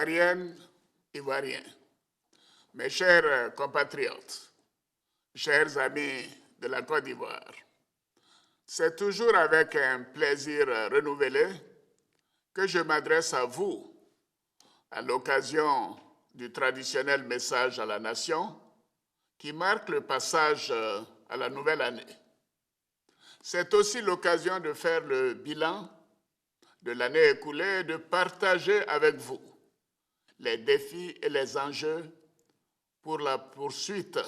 Ivoiriennes, Ivoiriens, mes chers compatriotes, chers amis de la Côte d'Ivoire, c'est toujours avec un plaisir renouvelé que je m'adresse à vous à l'occasion du traditionnel message à la nation qui marque le passage à la nouvelle année. C'est aussi l'occasion de faire le bilan de l'année écoulée et de partager avec vous les défis et les enjeux pour la poursuite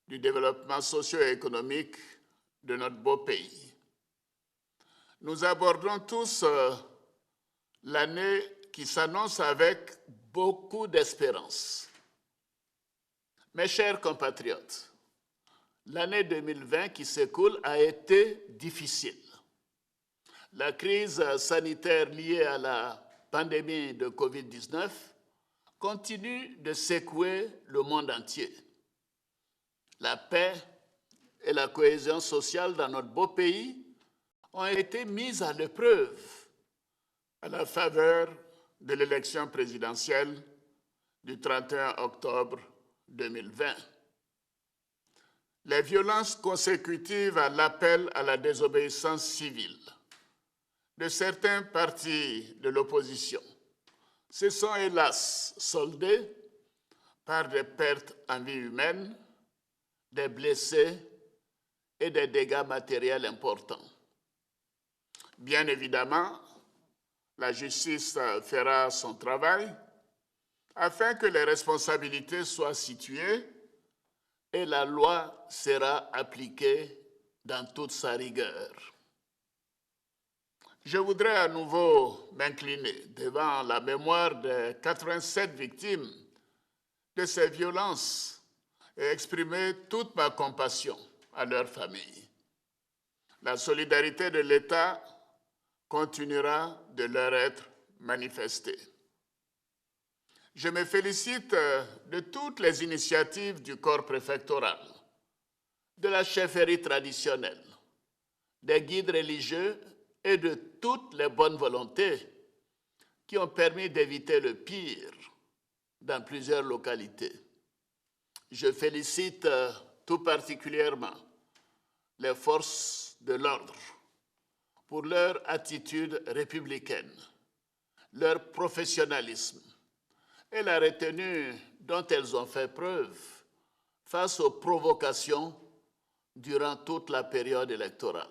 du développement socio-économique de notre beau pays. Nous abordons tous l'année qui s'annonce avec beaucoup d'espérance. Mes chers compatriotes, l'année 2020 qui s'écoule a été difficile. La crise sanitaire liée à la pandémie de COVID-19 continue de secouer le monde entier. La paix et la cohésion sociale dans notre beau pays ont été mises à l'épreuve à la faveur de l'élection présidentielle du 31 octobre 2020. Les violences consécutives à l'appel à la désobéissance civile de certains partis de l'opposition se sont hélas soldées par des pertes en vie humaine, des blessés et des dégâts matériels importants. Bien évidemment, la justice fera son travail afin que les responsabilités soient situées et la loi sera appliquée dans toute sa rigueur. Je voudrais à nouveau m'incliner devant la mémoire des 87 victimes de ces violences et exprimer toute ma compassion à leurs familles. La solidarité de l'État continuera de leur être manifestée. Je me félicite de toutes les initiatives du corps préfectoral, de la chefferie traditionnelle, des guides religieux et de toutes les bonnes volontés qui ont permis d'éviter le pire dans plusieurs localités. Je félicite tout particulièrement les forces de l'ordre pour leur attitude républicaine, leur professionnalisme et la retenue dont elles ont fait preuve face aux provocations durant toute la période électorale.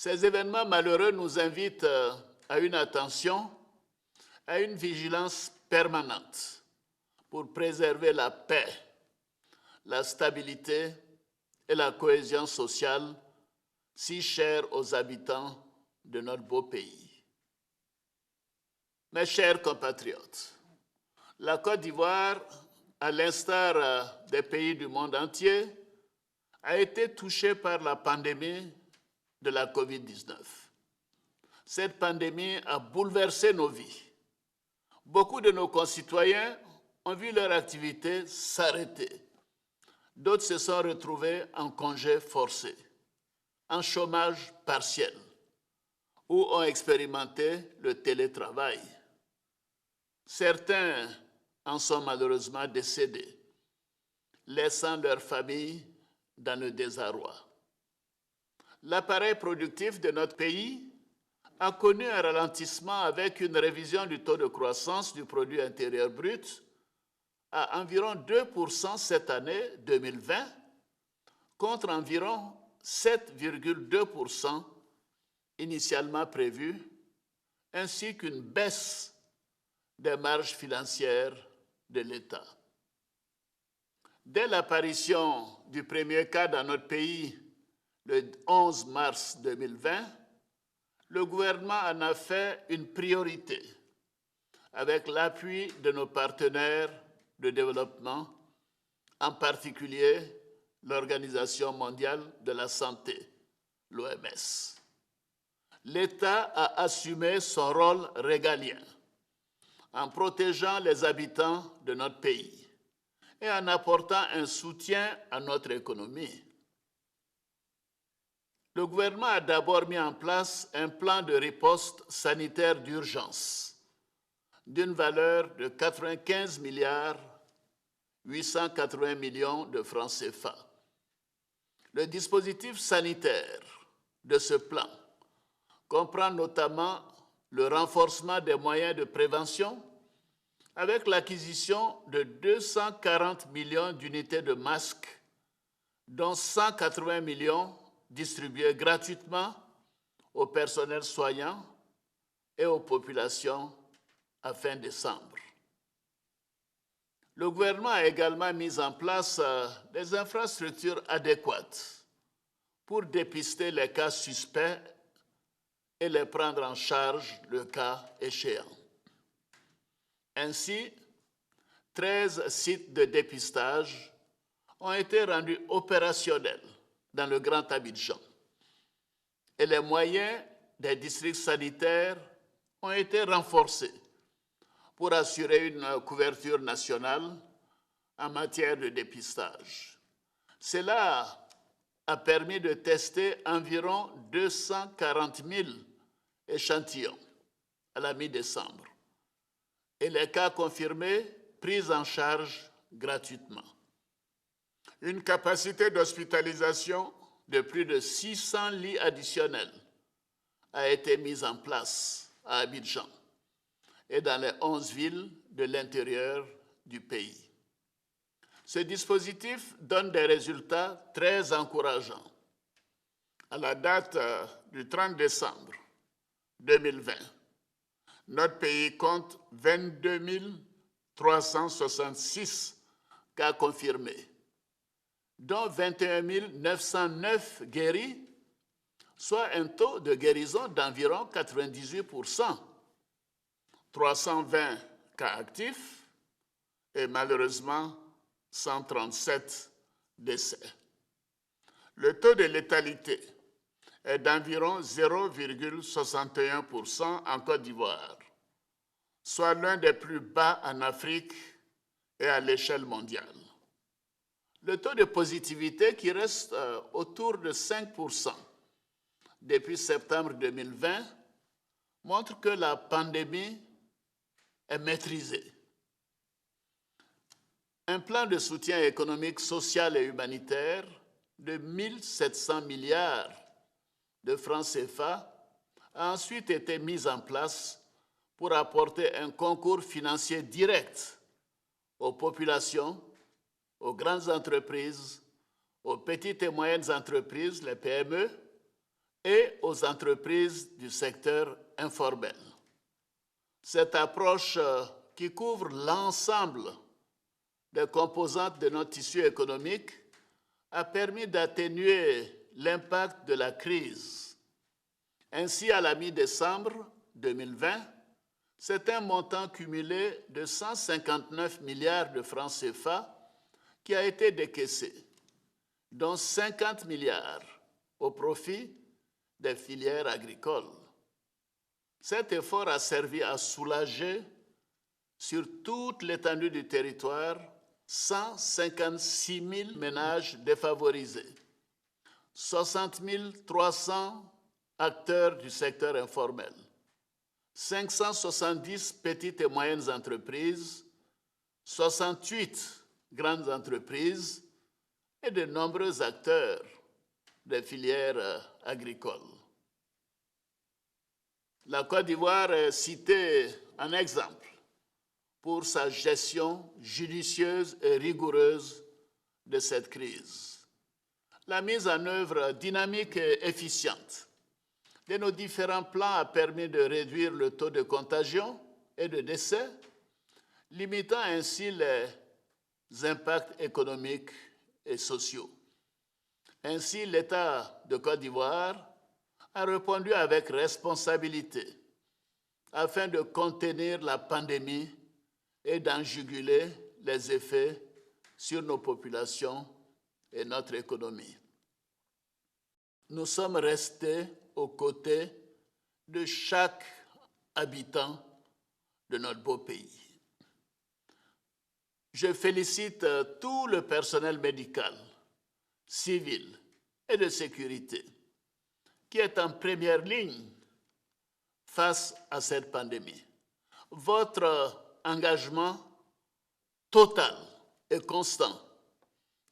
Ces événements malheureux nous invitent à une attention, à une vigilance permanente pour préserver la paix, la stabilité et la cohésion sociale si chères aux habitants de notre beau pays. Mes chers compatriotes, la Côte d'Ivoire, à l'instar des pays du monde entier, a été touchée par la pandémie de la COVID-19. Cette pandémie a bouleversé nos vies. Beaucoup de nos concitoyens ont vu leur activité s'arrêter. D'autres se sont retrouvés en congé forcé, en chômage partiel, ou ont expérimenté le télétravail. Certains en sont malheureusement décédés, laissant leur famille dans le désarroi. L'appareil productif de notre pays a connu un ralentissement avec une révision du taux de croissance du produit intérieur brut à environ 2% cette année 2020, contre environ 7,2% initialement prévu, ainsi qu'une baisse des marges financières de l'État. Dès l'apparition du premier cas dans notre pays, le 11 mars 2020, le gouvernement en a fait une priorité avec l'appui de nos partenaires de développement, en particulier l'Organisation mondiale de la santé, l'OMS. L'État a assumé son rôle régalien en protégeant les habitants de notre pays et en apportant un soutien à notre économie. Le gouvernement a d'abord mis en place un plan de riposte sanitaire d'urgence d'une valeur de 95 milliards 880 millions de francs CFA. Le dispositif sanitaire de ce plan comprend notamment le renforcement des moyens de prévention avec l'acquisition de 240 millions d'unités de masques, dont 180 millions distribués gratuitement au personnel soignant et aux populations à fin décembre. Le gouvernement a également mis en place des infrastructures adéquates pour dépister les cas suspects et les prendre en charge le cas échéant. Ainsi, 13 sites de dépistage ont été rendus opérationnels dans le Grand Abidjan et les moyens des districts sanitaires ont été renforcés pour assurer une couverture nationale en matière de dépistage. Cela a permis de tester environ 240 000 échantillons à la mi-décembre et les cas confirmés pris en charge gratuitement. Une capacité d'hospitalisation de plus de 600 lits additionnels a été mise en place à Abidjan et dans les 11 villes de l'intérieur du pays. Ce dispositif donne des résultats très encourageants. À la date du 30 décembre 2020, notre pays compte 22 366 cas confirmés, dont 21 909 guéris, soit un taux de guérison d'environ 98%, 320 cas actifs et malheureusement 137 décès. Le taux de létalité est d'environ 0,61% en Côte d'Ivoire, soit l'un des plus bas en Afrique et à l'échelle mondiale. Le taux de positivité qui reste autour de 5% depuis septembre 2020 montre que la pandémie est maîtrisée. Un plan de soutien économique, social et humanitaire de 1 700 milliards de francs CFA a ensuite été mis en place pour apporter un concours financier direct aux populations, aux grandes entreprises, aux petites et moyennes entreprises, les PME, et aux entreprises du secteur informel. Cette approche qui couvre l'ensemble des composantes de notre tissu économique a permis d'atténuer l'impact de la crise. Ainsi, à la mi-décembre 2020, c'est un montant cumulé de 159 milliards de francs CFA qui a été décaissé, dont 50 milliards au profit des filières agricoles. Cet effort a servi à soulager sur toute l'étendue du territoire 156 000 ménages défavorisés, 60 300 acteurs du secteur informel, 570 petites et moyennes entreprises, 68 grandes entreprises et de nombreux acteurs des filières agricoles. La Côte d'Ivoire est citée en exemple pour sa gestion judicieuse et rigoureuse de cette crise. La mise en œuvre dynamique et efficiente de nos différents plans a permis de réduire le taux de contagion et de décès, limitant ainsi les impacts économiques et sociaux. Ainsi, l'État de Côte d'Ivoire a répondu avec responsabilité afin de contenir la pandémie et d'en juguler les effets sur nos populations et notre économie. Nous sommes restés aux côtés de chaque habitant de notre beau pays. Je félicite tout le personnel médical, civil et de sécurité qui est en première ligne face à cette pandémie. Votre engagement total et constant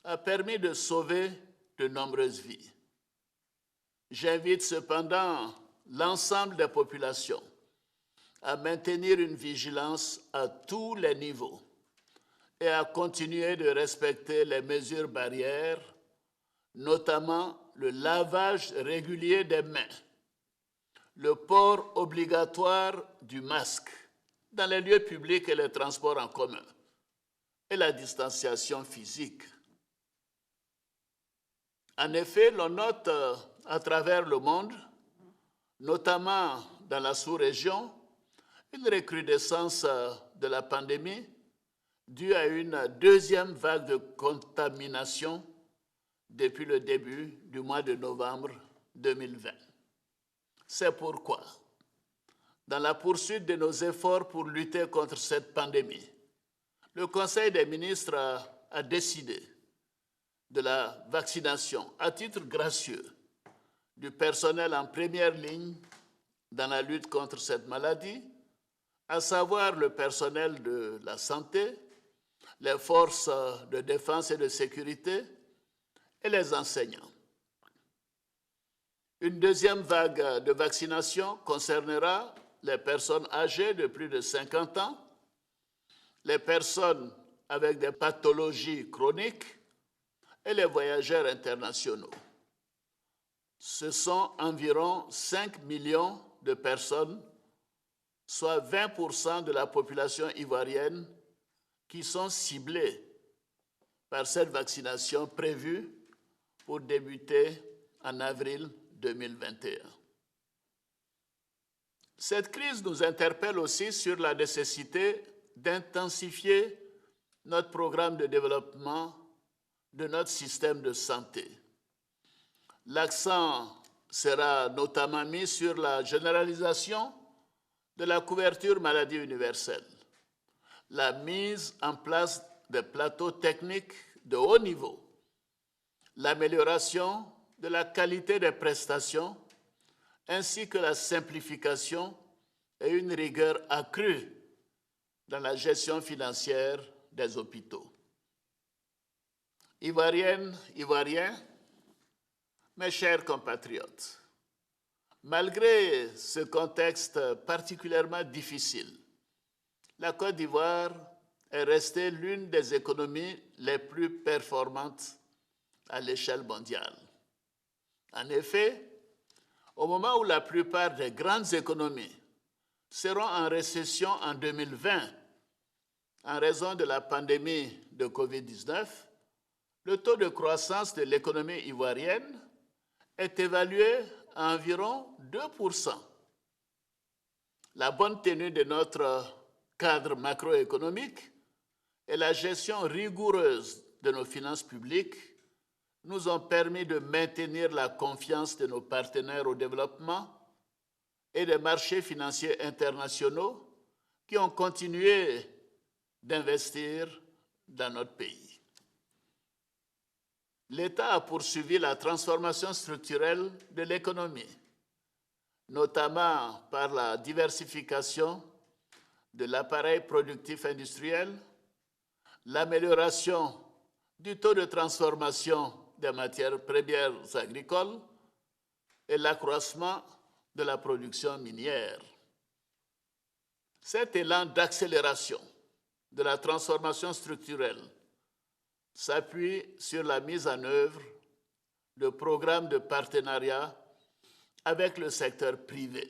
a permis de sauver de nombreuses vies. J'invite cependant l'ensemble des populations à maintenir une vigilance à tous les niveaux et à continuer de respecter les mesures barrières, notamment le lavage régulier des mains, le port obligatoire du masque dans les lieux publics et les transports en commun et la distanciation physique. En effet, l'on note à travers le monde, notamment dans la sous-région, une recrudescence de la pandémie due à une deuxième vague de contamination depuis le début du mois de novembre 2020. C'est pourquoi, dans la poursuite de nos efforts pour lutter contre cette pandémie, le Conseil des ministres a décidé de la vaccination à titre gracieux du personnel en première ligne dans la lutte contre cette maladie, à savoir le personnel de la santé, les forces de défense et de sécurité et les enseignants. Une deuxième vague de vaccination concernera les personnes âgées de plus de 50 ans, les personnes avec des pathologies chroniques et les voyageurs internationaux. Ce sont environ 5 millions de personnes, soit 20% de la population ivoirienne, qui sont ciblées par cette vaccination prévue pour débuter en avril 2021. Cette crise nous interpelle aussi sur la nécessité d'intensifier notre programme de développement de notre système de santé. L'accent sera notamment mis sur la généralisation de la couverture maladie universelle, la mise en place de plateaux techniques de haut niveau, l'amélioration de la qualité des prestations, ainsi que la simplification et une rigueur accrue dans la gestion financière des hôpitaux. Ivoiriennes, Ivoiriens, mes chers compatriotes, malgré ce contexte particulièrement difficile, la Côte d'Ivoire est restée l'une des économies les plus performantes à l'échelle mondiale. En effet, au moment où la plupart des grandes économies seront en récession en 2020 en raison de la pandémie de COVID-19, le taux de croissance de l'économie ivoirienne est évalué à environ 2%. La bonne tenue de notre cadre macroéconomique et la gestion rigoureuse de nos finances publiques nous ont permis de maintenir la confiance de nos partenaires au développement et des marchés financiers internationaux qui ont continué d'investir dans notre pays. L'État a poursuivi la transformation structurelle de l'économie, notamment par la diversification de l'appareil productif industriel, l'amélioration du taux de transformation des matières premières agricoles et l'accroissement de la production minière. Cet élan d'accélération de la transformation structurelle s'appuie sur la mise en œuvre de programmes de partenariat avec le secteur privé,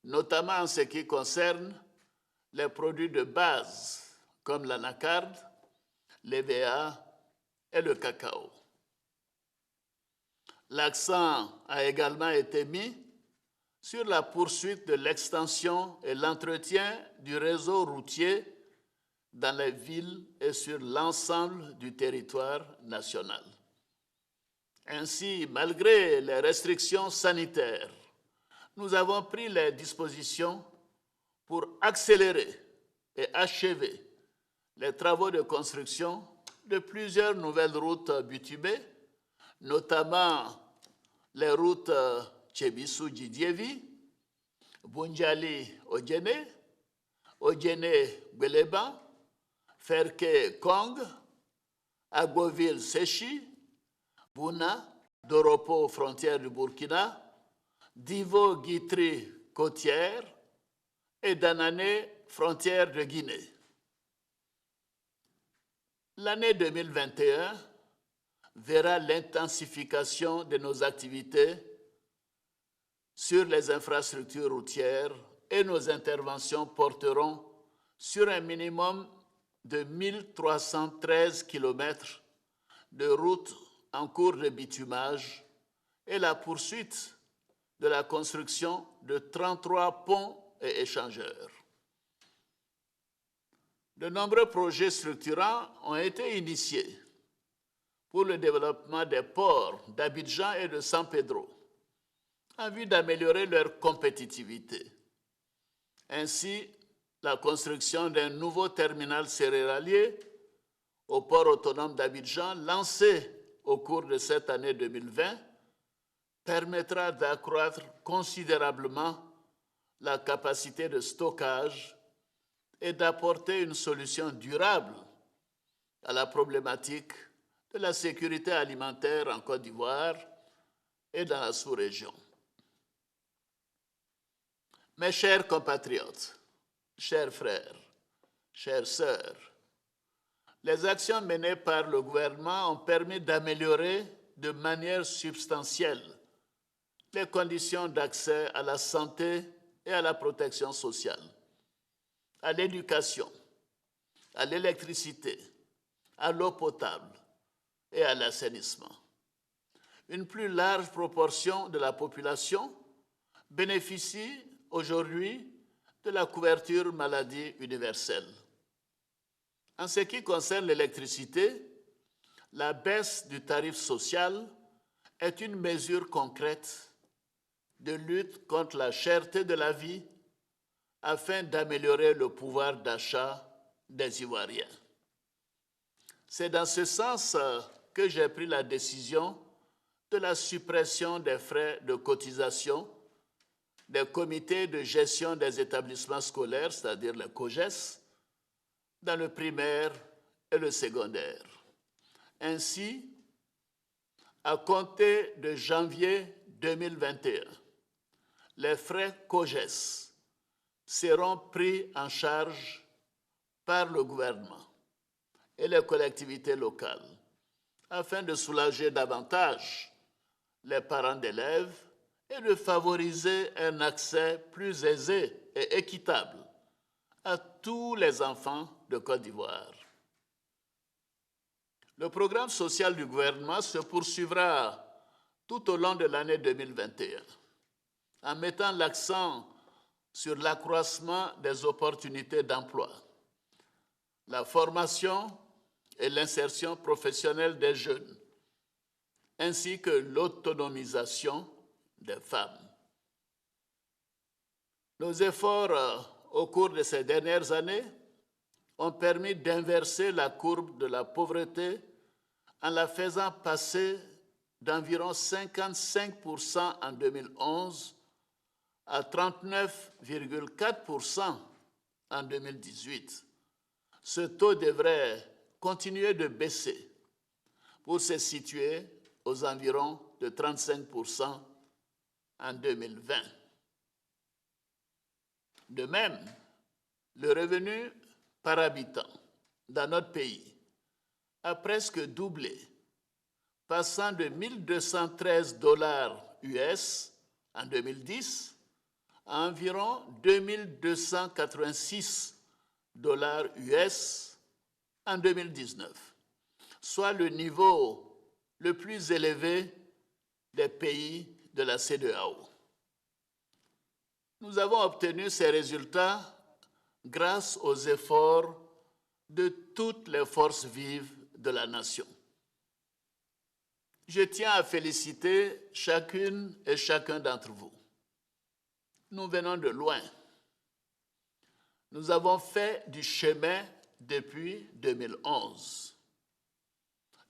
notamment en ce qui concerne les produits de base comme l'anacarde, l'EVA et le cacao. L'accent a également été mis sur la poursuite de l'extension et l'entretien du réseau routier dans les villes et sur l'ensemble du territoire national. Ainsi, malgré les restrictions sanitaires, nous avons pris les dispositions pour accélérer et achever les travaux de construction de plusieurs nouvelles routes bitumées, notamment les routes Tchebisu-Djidievi, Bunjali-Odjene, Odiene-Gueleba, Ferke-Kong, Agoville-Séchi, Bouna, Doropo, frontière du Burkina, Divo-Guitry, côtière, et Danané, frontière de Guinée. L'année 2021 verra l'intensification de nos activités sur les infrastructures routières et nos interventions porteront sur un minimum de 1313 km de routes en cours de bitumage et la poursuite de la construction de 33 ponts et échangeurs. De nombreux projets structurants ont été initiés pour le développement des ports d'Abidjan et de San Pedro en vue d'améliorer leur compétitivité. Ainsi, la construction d'un nouveau terminal céréalier au port autonome d'Abidjan, lancé au cours de cette année 2020, permettra d'accroître considérablement la capacité de stockage et d'apporter une solution durable à la problématique de la sécurité alimentaire en Côte d'Ivoire et dans la sous-région. Mes chers compatriotes, chers frères, chères sœurs, les actions menées par le gouvernement ont permis d'améliorer de manière substantielle les conditions d'accès à la santé et à la protection sociale, à l'éducation, à l'électricité, à l'eau potable et à l'assainissement. Une plus large proportion de la population bénéficie aujourd'hui de la couverture maladie universelle. En ce qui concerne l'électricité, la baisse du tarif social est une mesure concrète de lutte contre la cherté de la vie afin d'améliorer le pouvoir d'achat des Ivoiriens. C'est dans ce sens que j'ai pris la décision de la suppression des frais de cotisation des comités de gestion des établissements scolaires, c'est-à-dire les COGES, dans le primaire et le secondaire. Ainsi, à compter de janvier 2021, les frais COGES seront pris en charge par le gouvernement et les collectivités locales afin de soulager davantage les parents d'élèves et de favoriser un accès plus aisé et équitable à tous les enfants de Côte d'Ivoire. Le programme social du gouvernement se poursuivra tout au long de l'année 2021 en mettant l'accent sur l'accroissement des opportunités d'emploi, la formation et l'insertion professionnelle des jeunes, ainsi que l'autonomisation des femmes. Nos efforts au cours de ces dernières années ont permis d'inverser la courbe de la pauvreté en la faisant passer d'environ 55% en 2011 à 39,4% en 2018. Ce taux devrait continuer de baisser pour se situer aux environs de 35% en 2020. De même, le revenu par habitant dans notre pays a presque doublé, passant de 1 213 $ US en 2010 à environ 2 286 $ US en 2019, soit le niveau le plus élevé des pays de la CEDEAO. Nous avons obtenu ces résultats grâce aux efforts de toutes les forces vives de la nation. Je tiens à féliciter chacune et chacun d'entre vous. Nous venons de loin. Nous avons fait du chemin depuis 2011.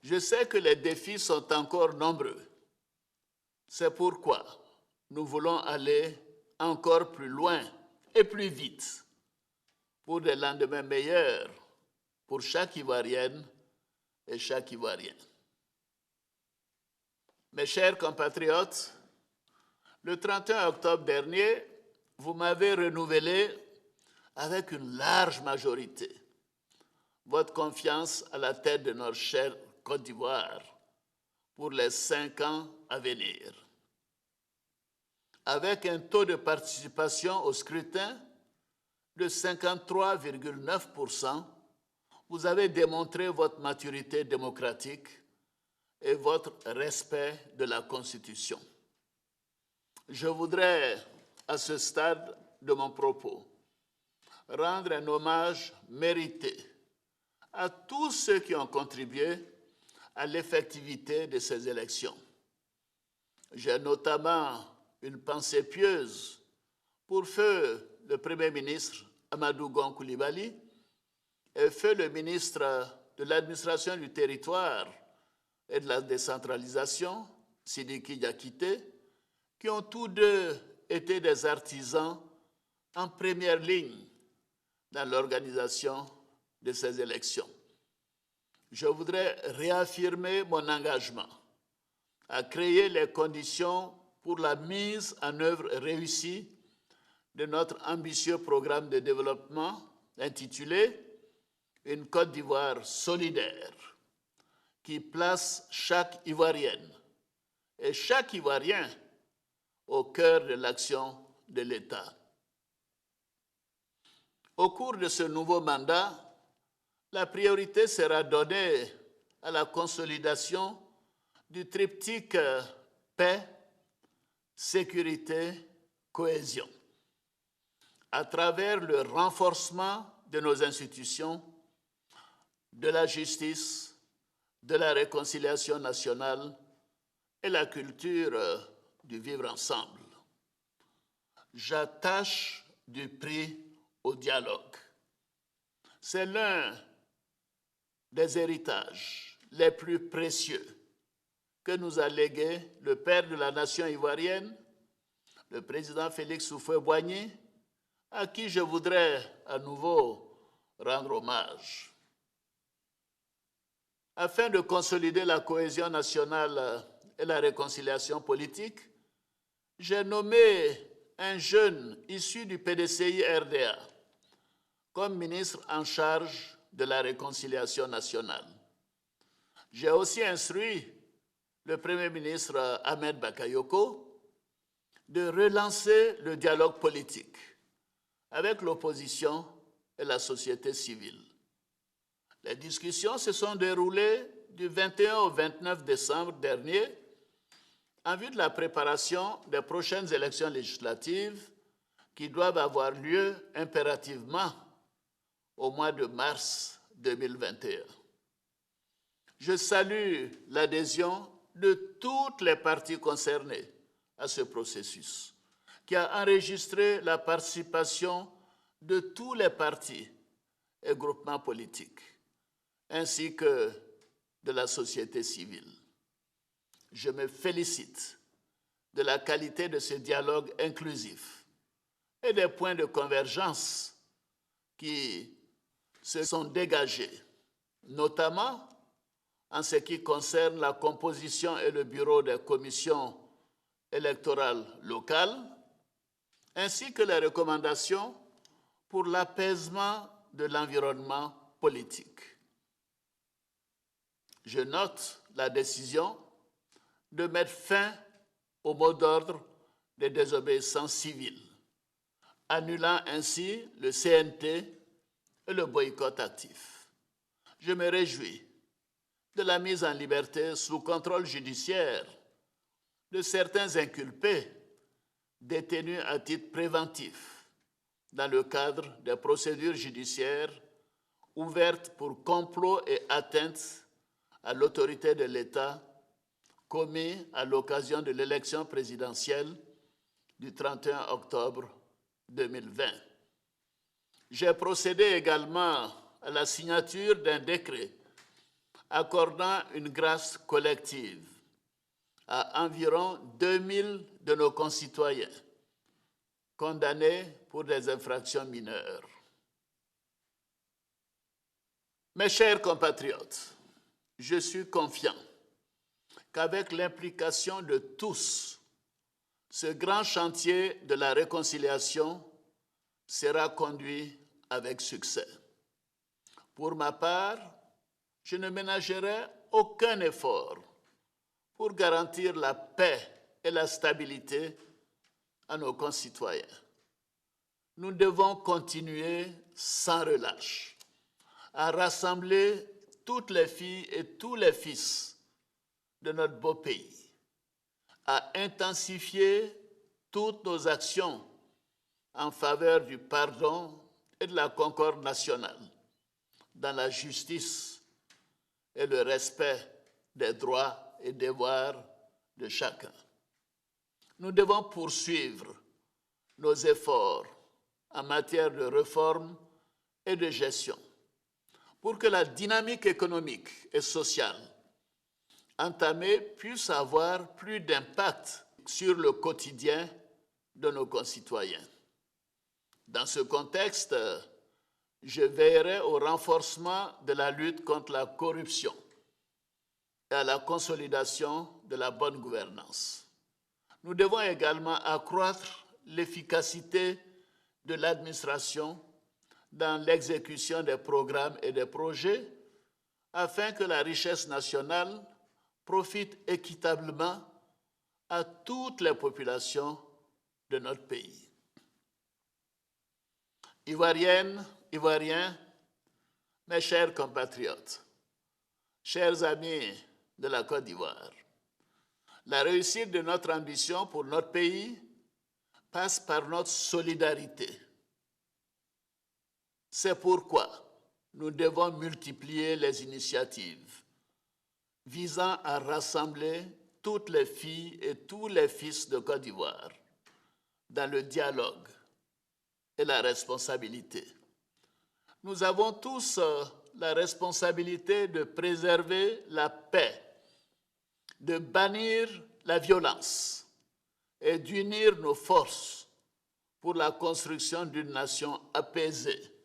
Je sais que les défis sont encore nombreux. C'est pourquoi nous voulons aller encore plus loin et plus vite pour des lendemains meilleurs pour chaque Ivoirienne et chaque Ivoirien. Mes chers compatriotes, le 31 octobre dernier, vous m'avez renouvelé avec une large majorité votre confiance à la tête de notre chère Côte d'Ivoire pour les 5 ans à venir. Avec un taux de participation au scrutin de 53,9%, vous avez démontré votre maturité démocratique et votre respect de la Constitution. Je voudrais, à ce stade de mon propos, rendre un hommage mérité à tous ceux qui ont contribué à l'effectivité de ces élections. J'ai notamment une pensée pieuse pour feu le Premier ministre Amadou Gon Coulibaly et feu le ministre de l'Administration du Territoire et de la Décentralisation, Sidiki Diakité, qui ont tous deux été des artisans en première ligne dans l'organisation de ces élections. Je voudrais réaffirmer mon engagement à créer les conditions pour la mise en œuvre réussie de notre ambitieux programme de développement intitulé « Une Côte d'Ivoire solidaire » qui place chaque Ivoirienne et chaque Ivoirien au cœur de l'action de l'État. Au cours de ce nouveau mandat, la priorité sera donnée à la consolidation du triptyque paix, sécurité, cohésion, à travers le renforcement de nos institutions, de la justice, de la réconciliation nationale et la culture du vivre ensemble. J'attache du prix au dialogue. C'est l'un des héritages les plus précieux que nous a légué le père de la nation ivoirienne, le président Félix Houphouët-Boigny, à qui je voudrais à nouveau rendre hommage. Afin de consolider la cohésion nationale et la réconciliation politique, j'ai nommé un jeune issu du PDCI-RDA comme ministre en charge de la réconciliation nationale. J'ai aussi instruit le Premier ministre Ahmed Bakayoko de relancer le dialogue politique avec l'opposition et la société civile. Les discussions se sont déroulées du 21 au 29 décembre dernier en vue de la préparation des prochaines élections législatives qui doivent avoir lieu impérativement au mois de mars 2021. Je salue l'adhésion de toutes les parties concernées à ce processus, qui a enregistré la participation de tous les partis et groupements politiques, ainsi que de la société civile. Je me félicite de la qualité de ce dialogue inclusif et des points de convergence qui se sont dégagés, notamment en ce qui concerne la composition et le bureau des commissions électorales locales, ainsi que les recommandations pour l'apaisement de l'environnement politique. Je note la décision de mettre fin au mot d'ordre des désobéissances civiles, annulant ainsi le CNT et le boycott actif. Je me réjouis de la mise en liberté sous contrôle judiciaire de certains inculpés détenus à titre préventif dans le cadre des procédures judiciaires ouvertes pour complot et atteinte à l'autorité de l'État commis à l'occasion de l'élection présidentielle du 31 octobre 2020. J'ai procédé également à la signature d'un décret accordant une grâce collective à environ 2000 de nos concitoyens condamnés pour des infractions mineures. Mes chers compatriotes, je suis confiant qu'avec l'implication de tous, ce grand chantier de la réconciliation sera conduit avec succès. Pour ma part, je ne ménagerai aucun effort pour garantir la paix et la stabilité à nos concitoyens. Nous devons continuer sans relâche à rassembler toutes les filles et tous les fils de notre beau pays, à intensifier toutes nos actions en faveur du pardon et de la concorde nationale, dans la justice et le respect des droits et devoirs de chacun. Nous devons poursuivre nos efforts en matière de réforme et de gestion pour que la dynamique économique et sociale entamée puisse avoir plus d'impact sur le quotidien de nos concitoyens. Dans ce contexte, je veillerai au renforcement de la lutte contre la corruption et à la consolidation de la bonne gouvernance. Nous devons également accroître l'efficacité de l'administration dans l'exécution des programmes et des projets afin que la richesse nationale profite équitablement à toutes les populations de notre pays. Ivoiriennes, Ivoiriens, mes chers compatriotes, chers amis de la Côte d'Ivoire, la réussite de notre ambition pour notre pays passe par notre solidarité. C'est pourquoi nous devons multiplier les initiatives visant à rassembler toutes les filles et tous les fils de Côte d'Ivoire dans le dialogue et la responsabilité. Nous avons tous la responsabilité de préserver la paix, de bannir la violence et d'unir nos forces pour la construction d'une nation apaisée,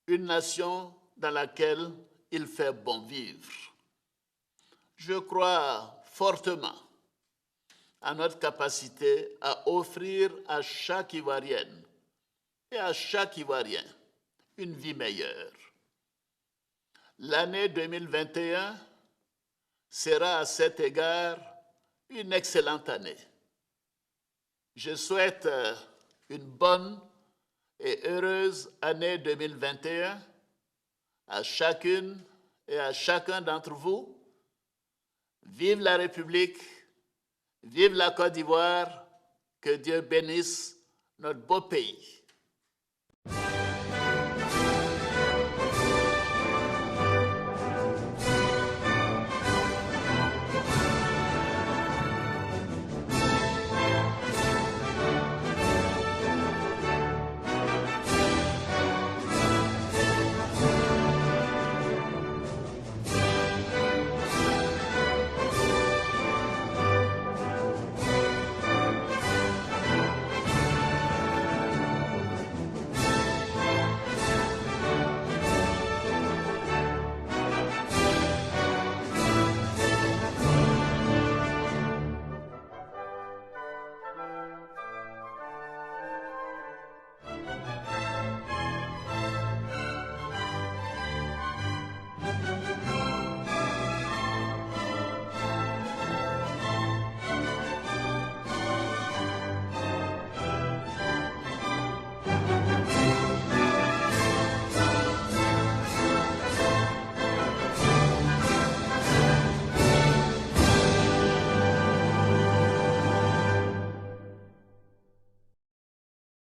une nation dans laquelle il fait bon vivre. Je crois fortement à notre capacité à offrir à chaque Ivoirienne et à chaque Ivoirien une vie meilleure. L'année 2021 sera à cet égard une excellente année. Je souhaite une bonne et heureuse année 2021 à chacune et à chacun d'entre vous. Vive la République, vive la Côte d'Ivoire, que Dieu bénisse notre beau pays.